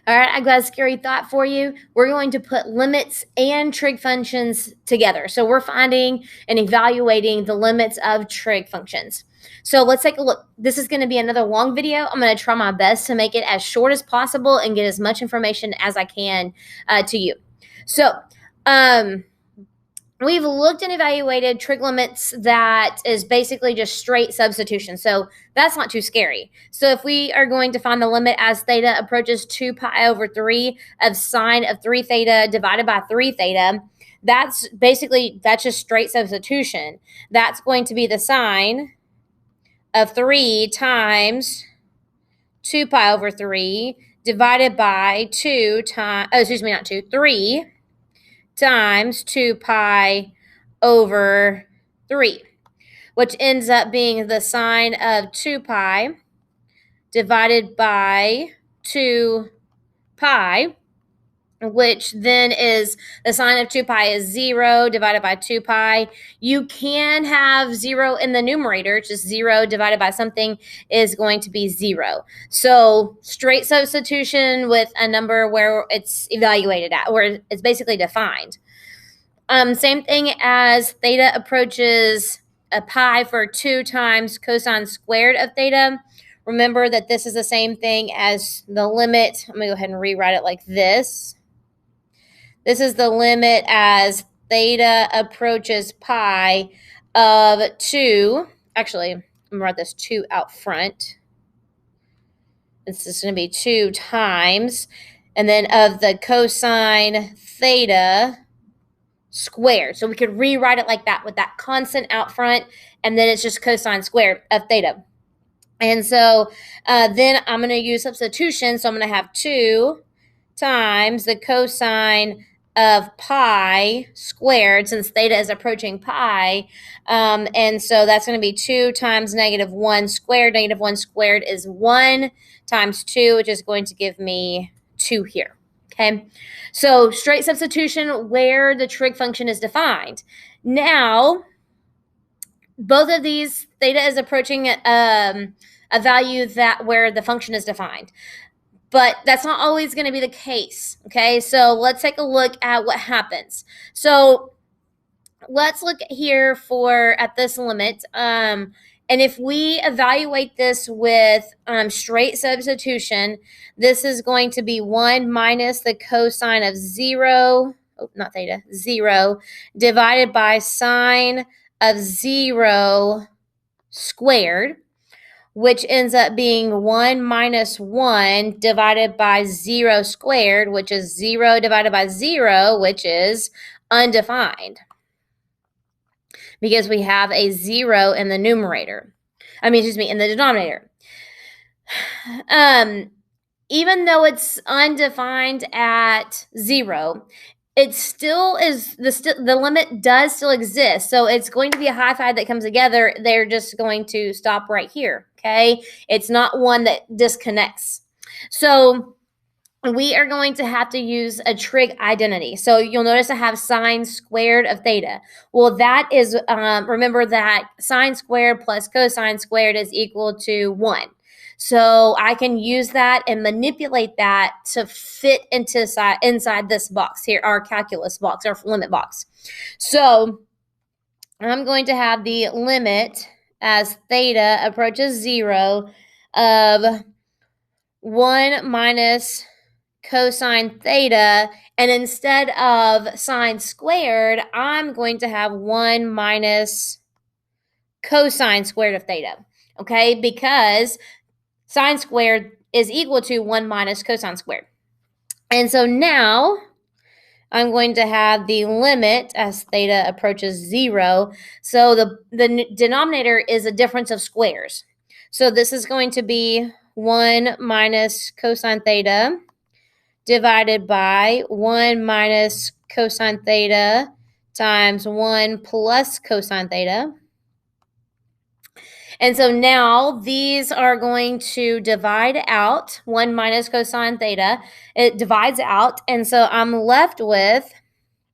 All right, I got a scary thought for you. We're going to put limits and trig functions together. So we're finding and evaluating the limits of trig functions. So let's take a look. This is going to be another long video. I'm going to try my best to make it as short as possible and get as much information as I can to you. So we've looked and evaluated trig limits that is basically just straight substitution. So that's not too scary. So if we are going to find the limit as theta approaches 2 pi over 3 of sine of 3 theta divided by 3 theta, that's just straight substitution. That's going to be the sine of 3 times 2 pi over 3 divided by 3 times 2 pi over 3, which ends up being the sine of 2 pi divided by 2 pi, which then is the sine of 2 pi is 0 divided by 2 pi. You can have 0 in the numerator. Just 0 divided by something is going to be 0. So straight substitution with a number where it's evaluated at, where it's basically defined. Same thing as theta approaches a pi for 2 times cosine squared of theta. Remember that this is the same thing as the limit. I'm going to go ahead and rewrite it like this. This is the limit as theta approaches pi of 2. Actually, I'm going to write this 2 out front. This is going to be 2 times. And then of the cosine theta squared. So we could rewrite it like that with that constant out front, and then it's just cosine squared of theta. And so then I'm going to use substitution. So I'm going to have 2 times the cosine of pi squared, since theta is approaching pi. And so that's going to be 2 times negative 1 squared. Negative 1 squared is 1 times 2, which is going to give me 2 here. Okay, so straight substitution where the trig function is defined. Now, both of these, theta is approaching a value that where the function is defined. But that's not always going to be the case, okay? So let's take a look at what happens. So let's look here at this limit. And if we evaluate this with straight substitution, this is going to be 1 minus the cosine of 0, not theta, 0, divided by sine of 0 squared, which ends up being 1 minus 1 divided by 0 squared, which is 0 divided by 0, which is undefined, because we have a 0 in the numerator. In the denominator. Even though it's undefined at 0, it still is, the limit does still exist. So it's going to be a high five that comes together. They're just going to stop right here, okay? It's not one that disconnects. So we are going to have to use a trig identity. So you'll notice I have sine squared of theta. Well, that is, remember that sine squared plus cosine squared is equal to 1. So I can use that and manipulate that to fit inside this box here, our calculus box, our limit box. So I'm going to have the limit as theta approaches 0 of 1 minus cosine theta, and instead of sine squared, I'm going to have 1 minus cosine squared of theta, okay? Because sine squared is equal to 1 minus cosine squared. And so now I'm going to have the limit as theta approaches 0. So the denominator is a difference of squares. So this is going to be 1 minus cosine theta divided by 1 minus cosine theta times 1 plus cosine theta. And so now these are going to divide out. 1 minus cosine theta, it divides out. And so I'm left with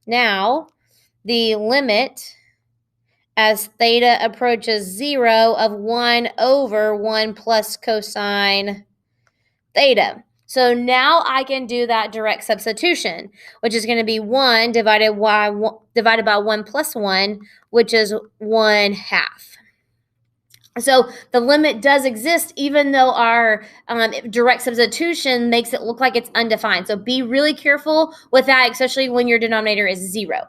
now the limit as theta approaches 0 of 1 over 1 plus cosine theta. So now I can do that direct substitution, which is going to be 1 divided by 1 plus 1, which is 1/2. So the limit does exist, even though our direct substitution makes it look like it's undefined. So be really careful with that, especially when your denominator is 0. All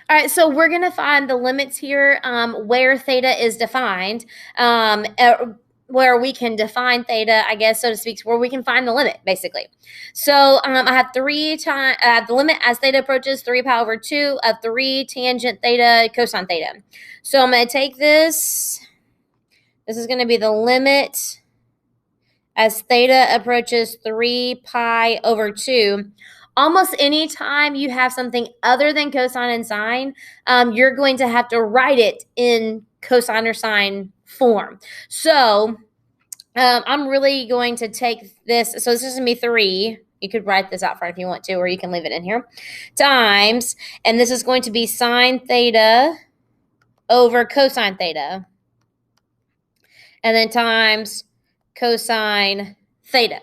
right, so we're going to find the limits here where theta is defined, where we can define theta, I guess, so to speak, where we can find the limit, basically. So I have the limit as theta approaches 3 pi over 2 of 3 tangent theta cosine theta. So I'm going to take this. This is going to be the limit as theta approaches 3 pi over 2. Almost any time you have something other than cosine and sine, you're going to have to write it in cosine or sine form. So I'm really going to take this. So this is going to be 3. You could write this out front if you want to, or you can leave it in here. Times, and this is going to be sine theta over cosine theta. And then times cosine theta.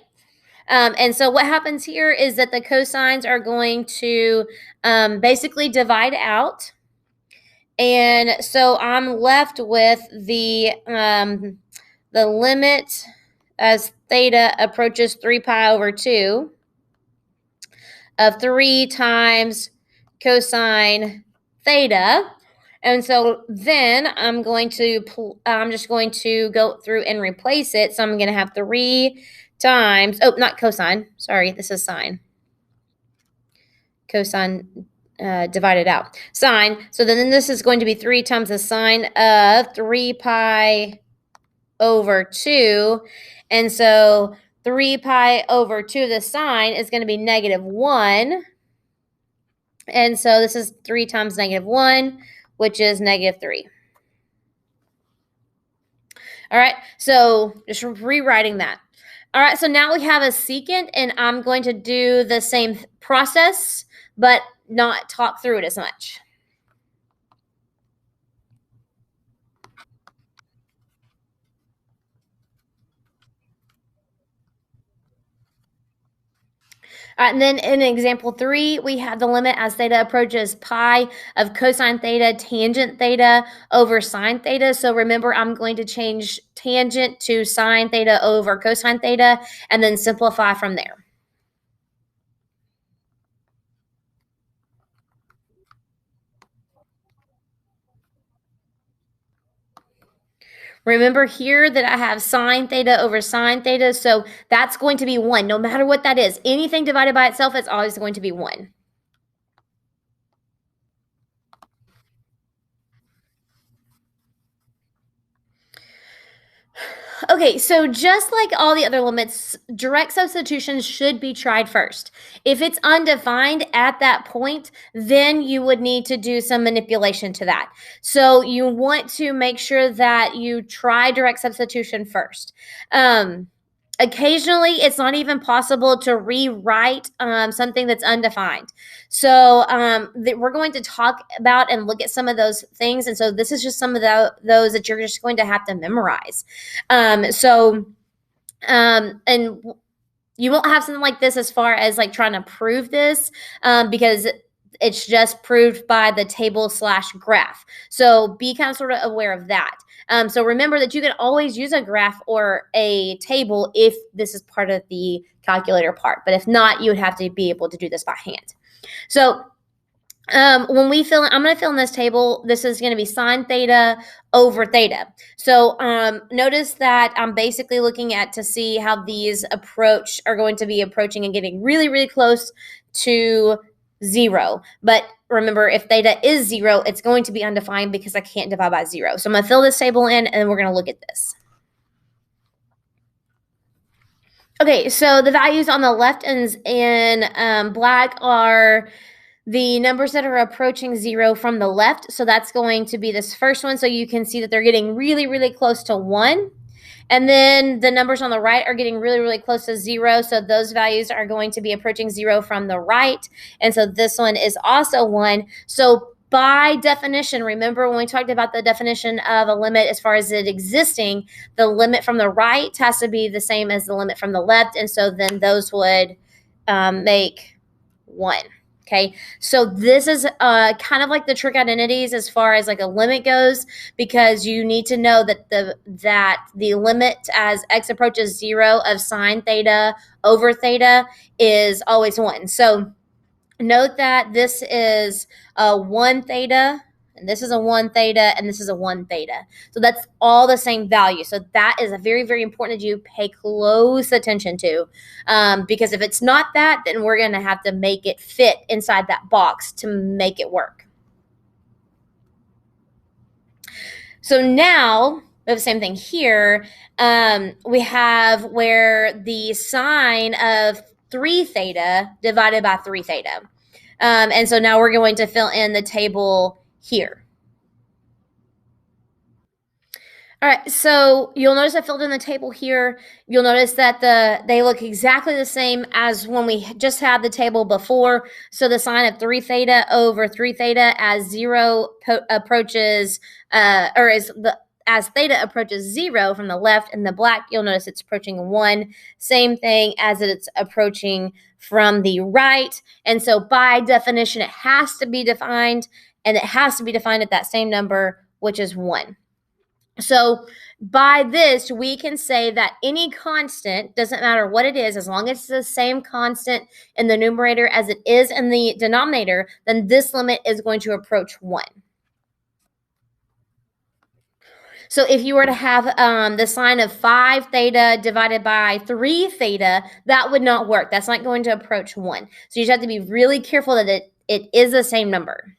And so what happens here is that the cosines are going to basically divide out. And so I'm left with the limit as theta approaches 3 pi over 2 of 3 times cosine theta. And so then I'm just going to go through and replace it. So I'm going to have 3 times, not cosine, sorry, this is sine. Cosine divided out. Sine, so then this is going to be 3 times the sine of 3 pi over 2. And so 3 pi over 2, the sine is going to be -1. And so this is 3 times -1, which is -3. All right, so just rewriting that. All right, so now we have a secant, and I'm going to do the same process, but not talk through it as much. All right, and then in example 3, we have the limit as theta approaches pi of cosine theta tangent theta over sine theta. So remember, I'm going to change tangent to sine theta over cosine theta and then simplify from there. Remember here that I have sine theta over sine theta, so that's going to be 1, no matter what that is. Anything divided by itself is always going to be 1. Okay, so just like all the other limits, direct substitution should be tried first. If it's undefined at that point, then you would need to do some manipulation to that. So you want to make sure that you try direct substitution first. Occasionally, it's not even possible to rewrite something that's undefined. So we're going to talk about and look at some of those things. And so this is just some of those that you're just going to have to memorize. And you won't have something like this as far as like trying to prove this because it's just proved by the table/graph. So be kind of sort of aware of that. So remember that you can always use a graph or a table if this is part of the calculator part. But if not, you would have to be able to do this by hand. So when we fill in, I'm going to fill in this table. This is going to be sine theta over theta. So notice that I'm basically looking at to see how these are going to be approaching and getting really, really close to 0. But remember, if theta is 0, it's going to be undefined because I can't divide by 0. So I'm going to fill this table in, and then we're going to look at this. Okay, so the values on the left ends in black are the numbers that are approaching 0 from the left. So that's going to be this first one. So you can see that they're getting really, really close to 1. And then the numbers on the right are getting really, really close to 0. So those values are going to be approaching 0 from the right. And so this one is also 1. So by definition, remember when we talked about the definition of a limit as far as it existing, the limit from the right has to be the same as the limit from the left. And so then those would make 1. Okay, so this is kind of like the trig identities as far as like a limit goes, because you need to know that the limit as x approaches 0 of sine theta over theta is always 1. So note that this is a 1 theta, and this is a 1 theta, and this is a 1 theta. So that's all the same value. So that is a very, very important that you pay close attention to, because if it's not that, then we're going to have to make it fit inside that box to make it work. So now we have the same thing here. We have where the sine of 3 theta divided by 3 theta. And so now we're going to fill in the table here. All right, so you'll notice I filled in the table here. You'll notice that they look exactly the same as when we just had the table before. So the sine of 3 theta over 3 theta as 0 approaches, as theta approaches 0 from the left in the black, you'll notice it's approaching 1. Same thing as it's approaching from the right. And so by definition, it has to be defined, and it has to be defined at that same number, which is 1. So by this, we can say that any constant, doesn't matter what it is, as long as it's the same constant in the numerator as it is in the denominator, then this limit is going to approach 1. So if you were to have the sine of 5 theta divided by 3 theta, that would not work. That's not going to approach 1. So you just have to be really careful that it is the same number.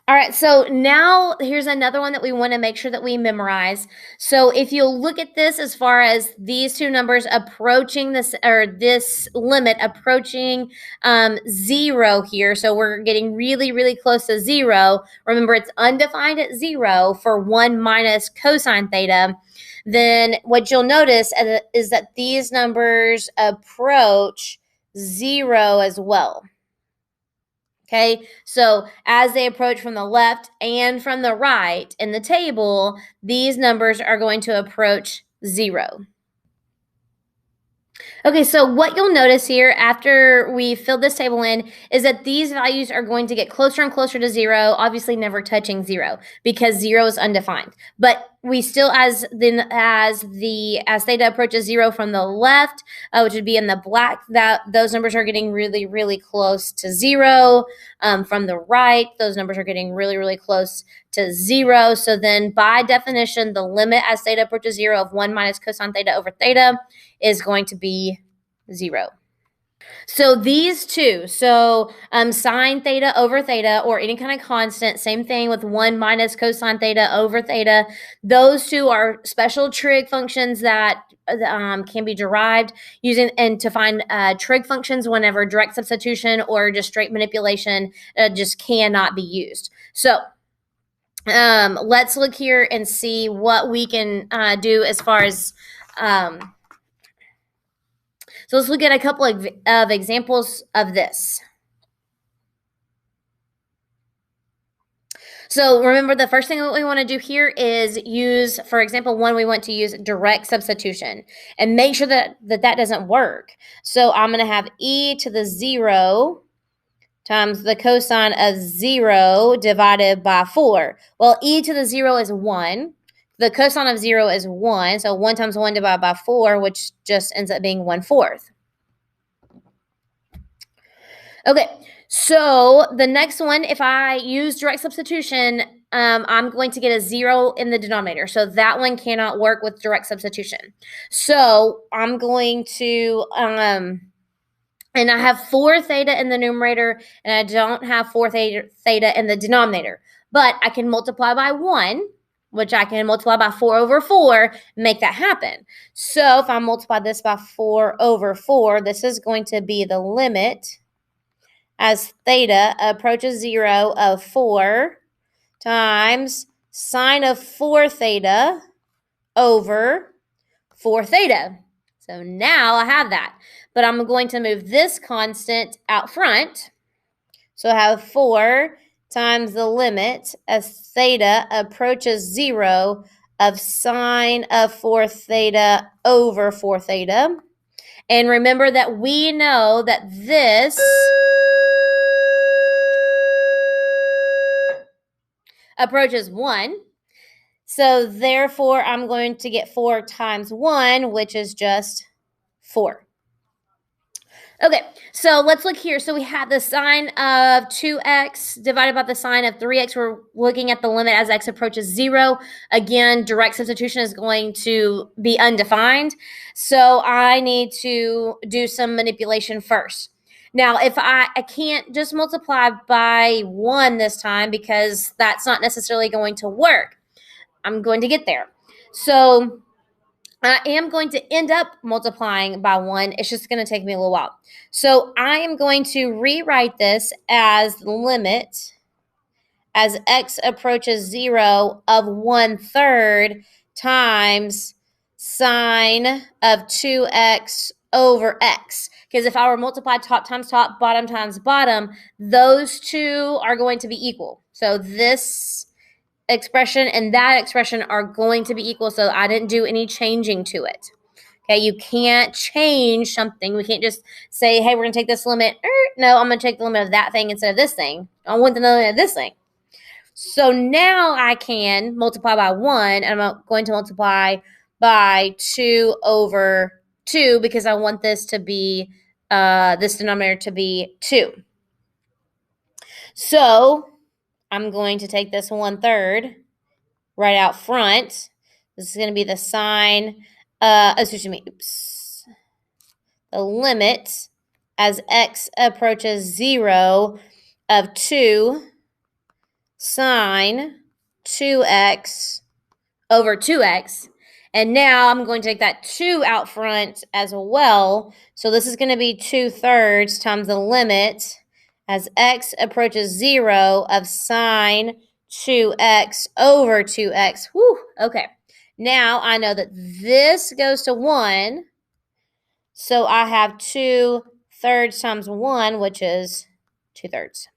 All right, so now here's another one that we want to make sure that we memorize. So if you look at this as far as these two numbers approaching this, or this limit approaching 0 here, so we're getting really, really close to 0. Remember, it's undefined at 0 for 1 minus cosine theta. Then what you'll notice is that these numbers approach 0 as well. Okay, so as they approach from the left and from the right in the table, these numbers are going to approach 0. Okay, so what you'll notice here after we fill this table in is that these values are going to get closer and closer to 0, obviously never touching 0 because 0 is undefined. But we still, as theta approaches 0 from the left, which would be in the black, that those numbers are getting really, really close to 0. From the right, those numbers are getting really, really close to 0. So then by definition, the limit as theta approaches 0 of 1 minus cosine theta over theta is going to be 0. So these two, sine theta over theta, or any kind of constant, same thing with 1 minus cosine theta over theta. Those two are special trig functions that can be derived using, and to find trig functions whenever direct substitution or just straight manipulation just cannot be used. So let's look here and see what we can do as far as so let's look at a couple of examples of this. So remember, the first thing that we want to do here is use, for example, we want to use direct substitution and make sure that doesn't work. So I'm going to have e to the 0 times the cosine of 0 divided by 4. Well, e to the 0 is 1. The cosine of 0 is 1, so 1 times 1 divided by 4, which just ends up being 1/4. Okay, so the next one, if I use direct substitution, I'm going to get a 0 in the denominator. So that one cannot work with direct substitution. So I'm going to, and I have 4 theta in the numerator, and I don't have 4 theta in the denominator. But I can multiply by 1, which I can multiply by 4 over 4, make that happen. So if I multiply this by 4 over 4, this is going to be the limit as theta approaches 0 of 4 times sine of 4 theta over 4 theta. So now I have that. But I'm going to move this constant out front. So I have 4 times the limit as theta approaches 0 of sine of 4 theta over 4 theta. And remember that we know that this approaches 1. So therefore, I'm going to get 4 times 1, which is just 4. Okay, so let's look here. So we have the sine of 2x divided by the sine of 3x. We're looking at the limit as x approaches 0. Again, direct substitution is going to be undefined. So I need to do some manipulation first. Now, if I can't just multiply by 1 this time because that's not necessarily going to work. I'm going to get there. So I am going to end up multiplying by 1. It's just going to take me a little while. So I am going to rewrite this as the limit as x approaches 0 of 1/3 times sine of 2x over x. Because if I were multiplied top times top, bottom times bottom, those two are going to be equal. So this expression and that expression are going to be equal, so I didn't do any changing to it. Okay, you can't change something. We can't just say, hey, we're going to take this limit. No, I'm going to take the limit of that thing instead of this thing. I want the limit of this thing. So now I can multiply by 1, and I'm going to multiply by 2 over 2 because I want this to be, this denominator to be 2. So I'm going to take this 1/3 right out front. This is going to be the sine, the limit as x approaches 0 of 2 sine 2x over 2x. And now I'm going to take that 2 out front as well. So this is going to be 2/3 times the limit as x approaches 0 of sine 2x over 2x. Whew, okay. Now I know that this goes to 1. So I have 2/3 times 1, which is 2/3.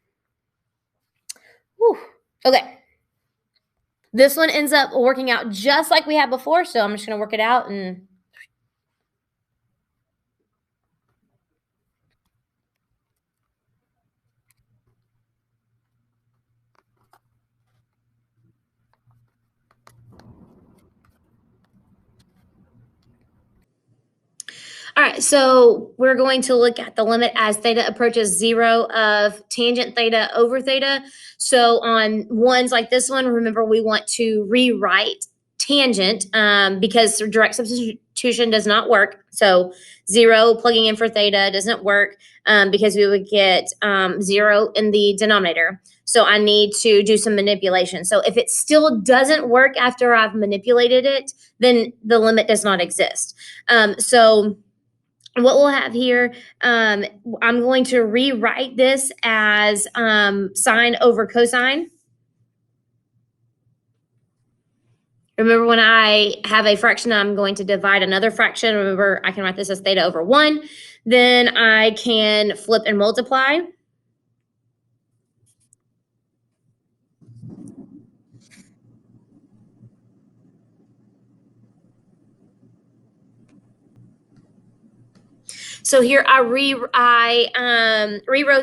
Whew, okay. This one ends up working out just like we had before, so I'm just going to work it out and all right, so we're going to look at the limit as theta approaches 0 of tangent theta over theta. So on ones like this one, remember we want to rewrite tangent because direct substitution does not work. So 0 plugging in for theta doesn't work because we would get 0 in the denominator. So I need to do some manipulation. So if it still doesn't work after I've manipulated it, then the limit does not exist. So what we'll have here, I'm going to rewrite this as sine over cosine. Remember, when I have a fraction, I'm going to divide another fraction. Remember, I can write this as theta over 1. Then I can flip and multiply. So here I rewrote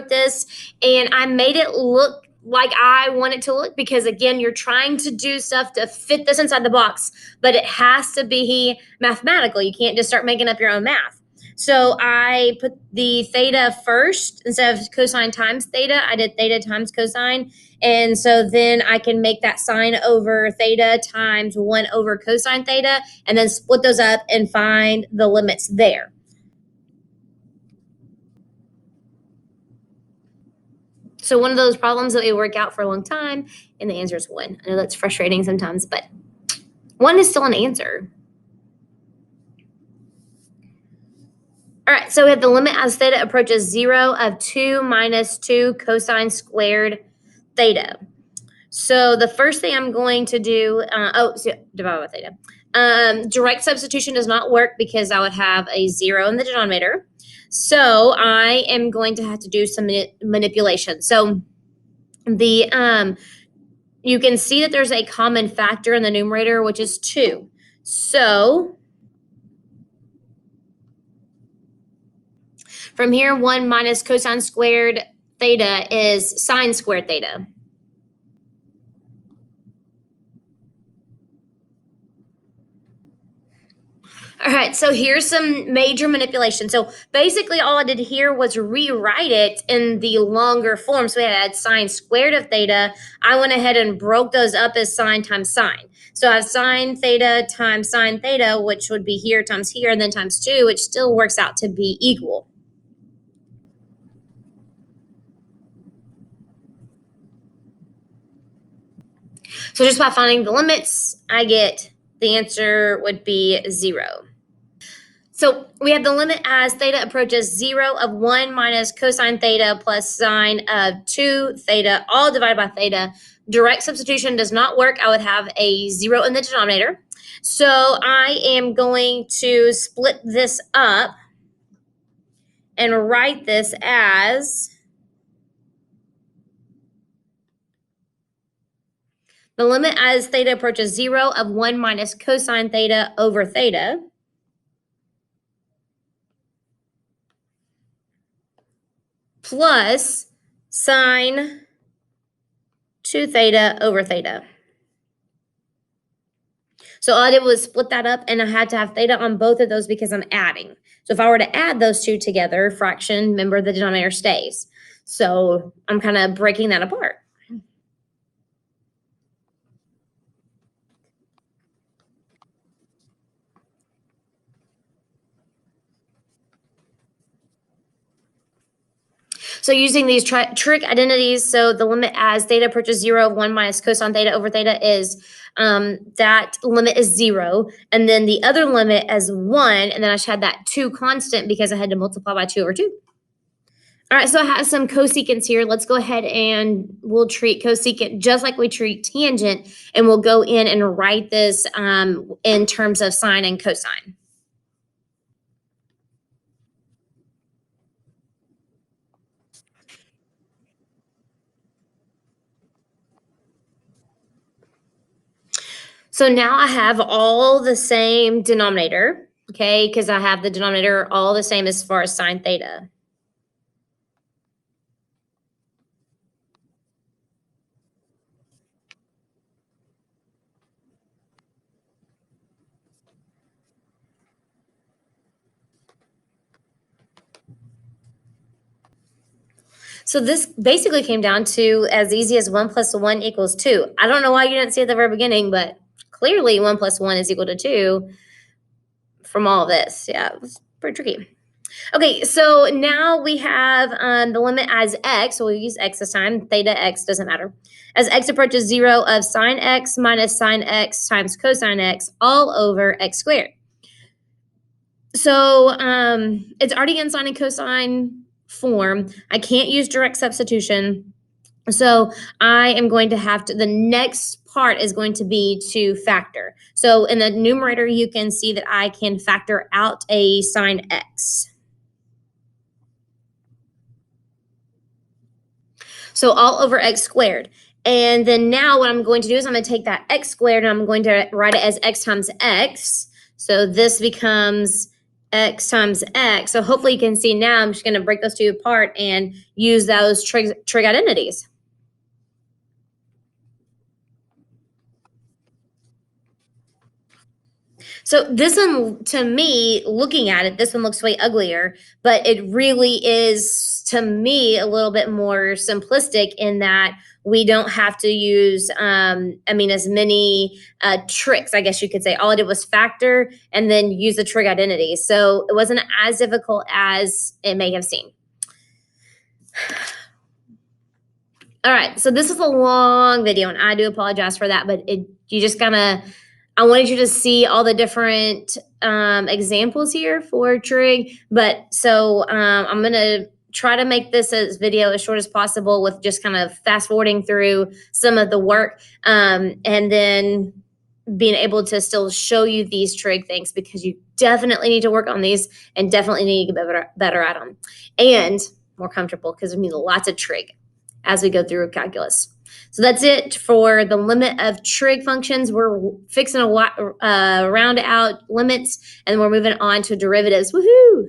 this, and I made it look like I want it to look because, again, you're trying to do stuff to fit this inside the box, but it has to be mathematical. You can't just start making up your own math. So I put the theta first. Instead of cosine times theta, I did theta times cosine. And so then I can make that sine over theta times 1 over cosine theta, and then split those up and find the limits there. So one of those problems that we work out for a long time, and the answer is 1. I know that's frustrating sometimes, but 1 is still an answer. All right, so we have the limit as theta approaches 0 of 2 minus 2 cosine squared theta. So the first thing I'm going to do, divide by theta. Direct substitution does not work because I would have a 0 in the denominator. So I am going to have to do some manipulation. So the you can see that there's a common factor in the numerator, which is 2. So from here, 1 minus cosine squared theta is sine squared theta. All right, so here's some major manipulation. So basically all I did here was rewrite it in the longer form. So we had sine squared of theta. I went ahead and broke those up as sine times sine. So I have sine theta times sine theta, which would be here times here, and then times 2, which still works out to be equal. So just by finding the limits, I get the answer would be 0. So we have the limit as theta approaches 0 of 1 minus cosine theta plus sine of 2 theta, all divided by theta. Direct substitution does not work. I would have a 0 in the denominator. So I am going to split this up and write this as the limit as theta approaches 0 of 1 minus cosine theta over theta. Plus sine 2 theta over theta. So all I did was split that up, and I had to have theta on both of those because I'm adding. So if I were to add those two together, fraction, remember the denominator stays. So I'm kind of breaking that apart. So using these trig identities, so the limit as theta approaches 0 of 1 minus cosine theta over theta is that limit is 0. And then the other limit as 1, and then I just had that 2 constant because I had to multiply by 2 over 2. All right, so I have some cosecants here. Let's go ahead and we'll treat cosecant just like we treat tangent, and we'll go in and write this in terms of sine and cosine. So now I have all the same denominator, okay, because I have the denominator all the same as far as sine theta. So this basically came down to as easy as 1 plus 1 equals 2. I don't know why you didn't see it at the very beginning, but clearly 1 plus 1 is equal to 2 from all of this. Yeah, it was pretty tricky. Okay, so now we have the limit as x, so we'll use x this time, theta x doesn't matter. As x approaches 0 of sine x minus sine x times cosine x all over x squared. So it's already in sine and cosine form. I can't use direct substitution. So I am going to have to, the next part is going to be to factor. So in the numerator, you can see that I can factor out a sine x. So all over x squared. And then now what I'm going to do is I'm going to take that x squared and I'm going to write it as x times x. So this becomes x times x. So hopefully you can see now I'm just going to break those two apart and use those trig identities. So this one, to me, looking at it, this one looks way uglier, but it really is, to me, a little bit more simplistic in that we don't have to use, as many tricks, I guess you could say. All I did was factor and then use the trig identity. So it wasn't as difficult as it may have seemed. All right, so this is a long video, and I do apologize for that, but you just kind of, I wanted you to see all the different examples here for trig, but so I'm going to try to make this video as short as possible with just kind of fast forwarding through some of the work, and then being able to still show you these trig things, because you definitely need to work on these and definitely need to get better at them and more comfortable, because we need lots of trig as we go through calculus. So that's it for the limit of trig functions. We're fixing a round out limits, and we're moving on to derivatives. Woohoo!